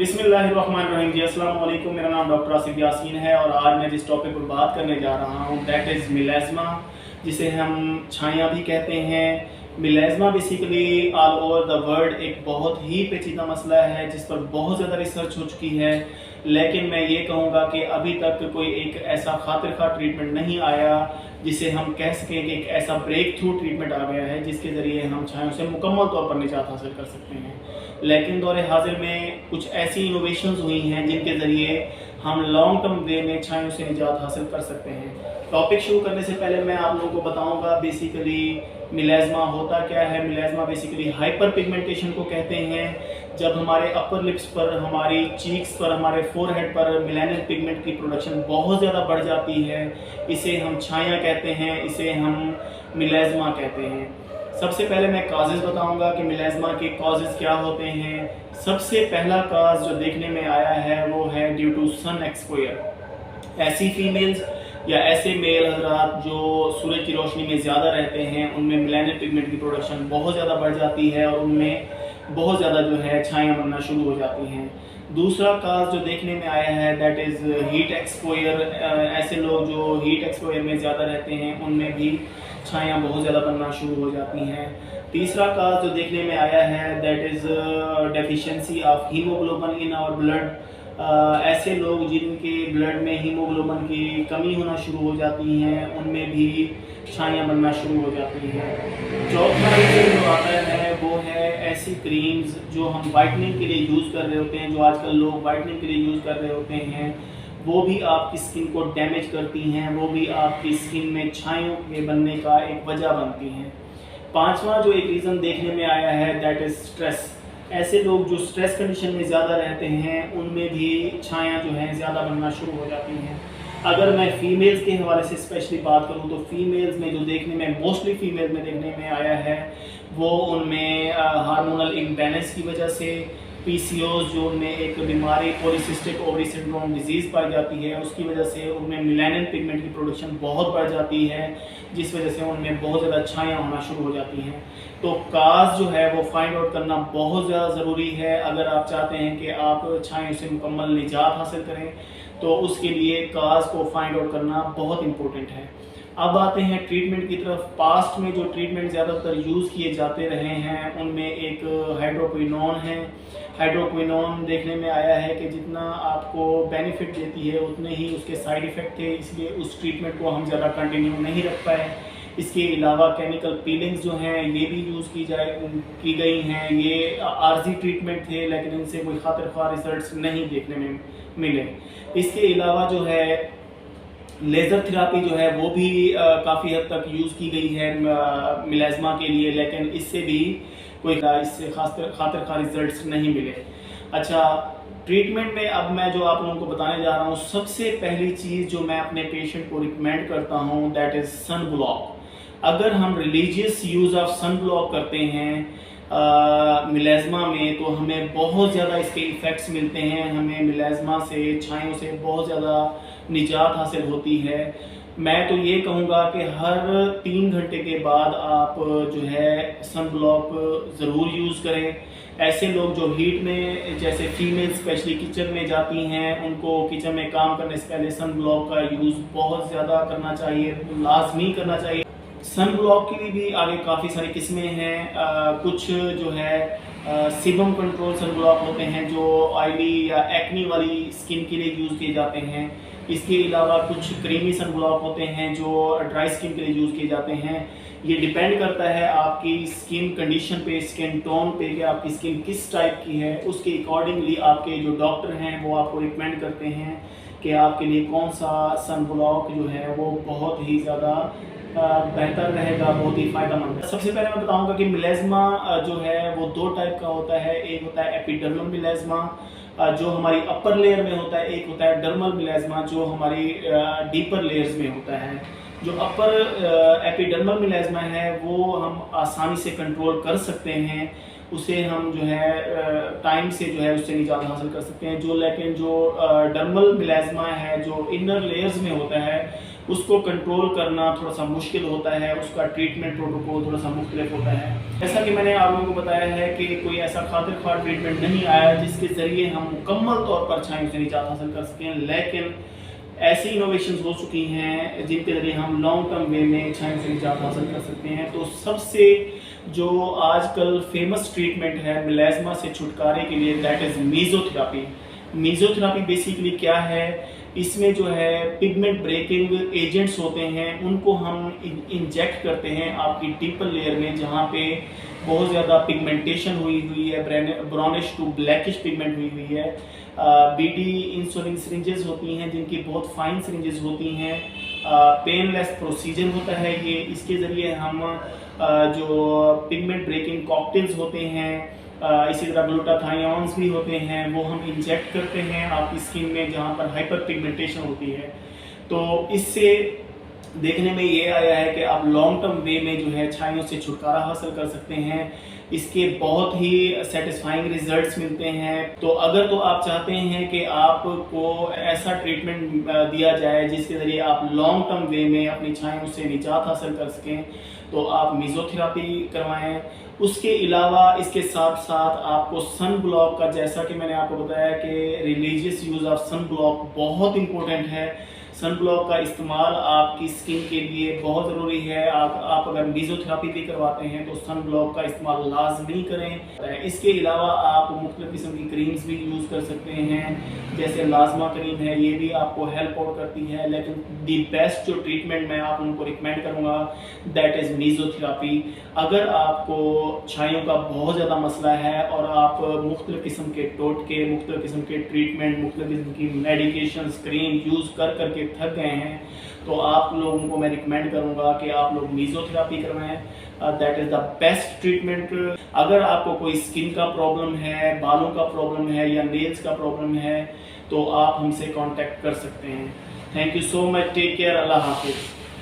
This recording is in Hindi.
बिस्मिल्लाहिर्रहमानिर्रहीम जी, अस्सलाम वालेकुम। मेरा नाम डॉक्टर आसिफ यासीन है और आज मैं जिस टॉपिक पर बात करने जा रहा हूँ दैट इज़ मिलेज़मा, जिसे हम छाया भी कहते हैं। मिलेज़मा basically all over the world एक बहुत ही पेचीदा मसला है जिस पर बहुत ज़्यादा रिसर्च हो चुकी है, लेकिन मैं ये कहूँगा कि अभी तक कोई एक ऐसा खातिर खा ट्रीटमेंट नहीं आया जिसे हम कह सकें कि एक ऐसा ब्रेक थ्रू ट्रीटमेंट आ गया है जिसके ज़रिए हम छायों से मुकम्मल तौर पर निजात हासिल कर सकते हैं। लेकिन दौरे हाजिर में कुछ ऐसी इनोवेशंस हुई हैं जिनके ज़रिए हम लॉन्ग टर्म वे में छायों से निजात हासिल कर सकते हैं। टॉपिक शुरू करने से पहले मैं आप लोगों को बताऊंगा बेसिकली मिलेज़मा होता क्या है। मिलेज़मा बेसिकली हाइपर पिगमेंटेशन को कहते हैं। जब हमारे अपर लिप्स पर, हमारी चीक्स पर, हमारे फोरहेड पर मेलानिन पिगमेंट की प्रोडक्शन बहुत ज़्यादा बढ़ जाती है, इसे हम छाया कहते हैं, इसे हम मिलेज़मा कहते हैं। सबसे पहले मैं काजेज़ बताऊंगा कि मिलेज़मा के कॉजेज़ क्या होते हैं। सबसे पहला काज जो देखने में आया है वो है ड्यू टू सन एक्सपोजर। ऐसी फीमेल्स या ऐसे मेल हजरात जो सूरज की रोशनी में ज़्यादा रहते हैं उनमें मेलानिन पिगमेंट की प्रोडक्शन बहुत ज़्यादा बढ़ जाती है और उनमें बहुत ज़्यादा जो है छाया बनना शुरू हो जाती हैं। दूसरा काज जो देखने में आया है दैट इज़ हीट एक्सपोजर। ऐसे लोग जो हीट एक्सपोजर में ज़्यादा रहते हैं उनमें भी छायाँ बहुत ज़्यादा बनना शुरू हो जाती हैं। तीसरा काज जो देखने में आया है that is deficiency of haemoglobin in our blood. ऐसे लोग जिनके ब्लड में हीमोग्लोबिन की कमी होना शुरू हो जाती हैं उनमें भी छायाँ बनना शुरू हो जाती हैं। चौथा जो आता है वो है ऐसी क्रीम्स जो हम वाइटनिंग के लिए यूज़ कर रहे होते हैं, जो आजकल लोग वाइटनिंग के लिए यूज़ कर रहे होते हैं, वो भी आपकी स्किन को डैमेज करती हैं, वो भी आपकी स्किन में छायों के बनने का एक वजह बनती हैं। पांचवा जो एक रीज़न देखने में आया है दैट इज़ स्ट्रेस। ऐसे लोग जो स्ट्रेस कंडीशन में ज़्यादा रहते हैं उनमें भी छायाँ जो हैं ज़्यादा बनना शुरू हो जाती हैं। अगर मैं फीमेल्स के हवाले से स्पेशली बात करूं तो फीमेल्स में जो देखने में मोस्टली फीमेल में देखने में आया है वो उनमें हार्मोनल इम्बैलेंस की वजह से, पीसीओएस जो उनमें एक बीमारी पॉलीसिस्टिक ओवरी सिंड्रोम डिजीज़ पाई जाती है उसकी वजह से उनमें मेलानिन पिगमेंट की प्रोडक्शन बहुत बढ़ जाती है, जिस वजह से उनमें बहुत ज़्यादा छायाँ होना शुरू हो जाती हैं। तो काज जो है वो फाइंड आउट करना बहुत ज़्यादा ज़रूरी है अगर आप चाहते हैं कि आप छायों से मुकम्मल निजात हासिल करें, तो उसके लिए काज को फाइंड आउट करना बहुत इम्पोर्टेंट है। अब आते हैं ट्रीटमेंट की तरफ। पास्ट में जो ट्रीटमेंट ज़्यादातर यूज़ किए जाते रहे हैं उनमें एक हाइड्रोक्विनोन है। हाइड्रोक्विनोन देखने में आया है कि जितना आपको बेनिफिट देती है उतने ही उसके साइड इफ़ेक्ट थे, इसलिए उस ट्रीटमेंट को हम ज़्यादा कंटिन्यू नहीं रख पाए। इसके अलावा केमिकल पीलिंग्स जो हैं ये भी यूज़ की गई हैं। ये आर्जी ट्रीटमेंट थे लेकिन इनसे कोई खातिर ख्वाह रिजल्ट्स नहीं देखने में मिले। इसके अलावा जो है लेज़र थेरापी जो है वो भी काफ़ी हद तक यूज़ की गई है मिलेज़मा के लिए, लेकिन इससे भी कोई इससे खातिर खा रिजल्ट्स नहीं मिले। अच्छा, ट्रीटमेंट में अब मैं जो आप लोगों को बताने जा रहा हूँ, सबसे पहली चीज़ जो मैं अपने पेशेंट को रिकमेंड करता हूँ दैट इज़ सन ब्लॉक। अगर हम religious use of sun block करते हैं मिलेज़मा में तो हमें बहुत ज़्यादा इसके इफ़ेक्ट्स मिलते हैं, हमें मिलेज़मा से, छायों से बहुत ज़्यादा निजात हासिल होती है। मैं तो ये कहूँगा कि हर 3 घंटे के बाद आप जो है सन ब्लॉक ज़रूर यूज़ करें। ऐसे लोग जो हीट में, जैसे फीमेल स्पेशली किचन में जाती हैं, उनको किचन में काम करने से पहले सन ब्लॉक का यूज़ बहुत ज़्यादा करना चाहिए, लाजमी करना चाहिए। सन ब्लॉक की भी आगे काफ़ी सारी किस्में हैं। कुछ जो है सीबम कंट्रोल सन ब्लॉक होते हैं जो ऑयली या एक्नी वाली स्किन के लिए यूज़ किए जाते हैं। इसके अलावा कुछ क्रीमी सन ब्लॉक होते हैं जो ड्राई स्किन के लिए यूज़ किए जाते हैं। ये डिपेंड करता है आपकी स्किन कंडीशन पे, स्किन टोन पे, कि आपकी स्किन किस टाइप की है। उसके अकॉर्डिंगली आपके जो डॉक्टर हैं वो आपको रिकमेंड करते हैं कि आपके लिए कौन सा सन ब्लॉक जो है वो बहुत ही ज़्यादा बेहतर रहेगा, बहुत ही फ़ायदेमंद है। सबसे पहले मैं बताऊंगा कि मिलेज़मा जो है वो 2 टाइप का होता है। एक होता है एपिडर्मल मिलेज़मा जो हमारी अपर लेयर में होता है, एक होता है डर्मल मिलेज़मा जो हमारी डीपर लेयर्स में होता है। जो अपर एपिडर्मल मिलेज़मा है वो हम आसानी से कंट्रोल कर सकते हैं, उसे हम जो है टाइम से जो है उससे निजात हासिल कर सकते हैं। लेकिन जो डर्मल मिलेज़मा है जो इनर लेयर्स में होता है उसको कंट्रोल करना थोड़ा सा मुश्किल होता है, उसका ट्रीटमेंट प्रोटोकॉल थोड़ा सा मुख्तलिफ होता है। जैसा कि मैंने आप लोगों को बताया है कि कोई ऐसा खातिर ख्वाह ट्रीटमेंट नहीं आया जिसके ज़रिए हम मुकम्मल तौर पर छाइयों से निजात हासिल कर सकें, लेकिन ऐसी इनोवेशंस हो चुकी हैं जिनके ज़रिए हम लॉन्ग टर्म वे में छाइयों से निजात हासिल कर सकते हैं। तो सबसे जो आजकल फेमस ट्रीटमेंट है मिलेज़मा से छुटकारे के लिए, दैट इज़ मीज़ोथेरेपी। मीज़ोथेरेपी बेसिकली क्या है, इसमें जो है पिगमेंट ब्रेकिंग एजेंट्स होते हैं, उनको हम इंजेक्ट करते हैं आपकी डीपर लेयर में जहाँ पे बहुत ज़्यादा पिगमेंटेशन हुई है, ब्राउनिश टू ब्लैकिश पिगमेंट हुई है। बीडी इंसुलिन सिरिंजेस होती हैं जिनकी बहुत फाइन सिरिंजेस होती हैं। पेनलेस प्रोसीजर होता है ये, इसके ज़रिए हम जो पिगमेंट ब्रेकिंग कॉकटेल्स होते हैं, इसी तरह ग्लूटाथायोन्स भी होते हैं, वो हम इंजेक्ट करते हैं आपकी स्किन में जहाँ पर हाइपर पिगमेंटेशन होती है। तो इससे देखने में ये आया है कि आप लॉन्ग टर्म वे में जो है छाइयों से छुटकारा हासिल कर सकते हैं। इसके बहुत ही सेटिस्फाइंग रिजल्ट्स मिलते हैं। तो अगर तो आप चाहते हैं कि आपको ऐसा ट्रीटमेंट दिया जाए जिसके ज़रिए आप लॉन्ग टर्म वे में अपनी छाइयों से निजात हासिल कर सकें, तो आप मीज़ोथेरेपी करवाएं। उसके अलावा इसके साथ साथ आपको सन ब्लॉक का, जैसा कि मैंने आपको बताया कि religious use of sun block बहुत इंपॉर्टेंट है। सन ब्लॉक का इस्तेमाल आपकी स्किन के लिए बहुत ज़रूरी है। आप अगर मीज़ोथेरेपी भी करवाते हैं तो सन ब्लॉक का इस्तेमाल लाजमी करें। इसके अलावा आप मुख्तलिफ़ किस्म की क्रीम्स भी यूज़ कर सकते हैं, जैसे लाजमा क्रीम है, ये भी आपको हेल्प आउट करती है। लेकिन दी बेस्ट जो ट्रीटमेंट मैं आप उनको रिकमेंड करूँगा दैट इज़ मीज़ोथेरेपी। अगर आपको छाइयों का बहुत ज़्यादा मसला है और आप मुख्तलिफ़ किस्म के टोटके, मुख्तलिफ़ किस्म के ट्रीटमेंट, मुख्तलिफ़ किस्म की मेडिकेशन क्रीम यूज़ करके थक गए हैं, तो आप लोगों को मैं रिकमेंड करूंगा कि आप लोग मीज़ोथेरेपी करवाएं। That is the best treatment. अगर आपको कोई स्किन का प्रॉब्लम है, बालों का प्रॉब्लम है या नेल्स का प्रॉब्लम है, तो आप हमसे कांटेक्ट कर सकते हैं। Thank you so much, take care, अल्लाह हाफिज़।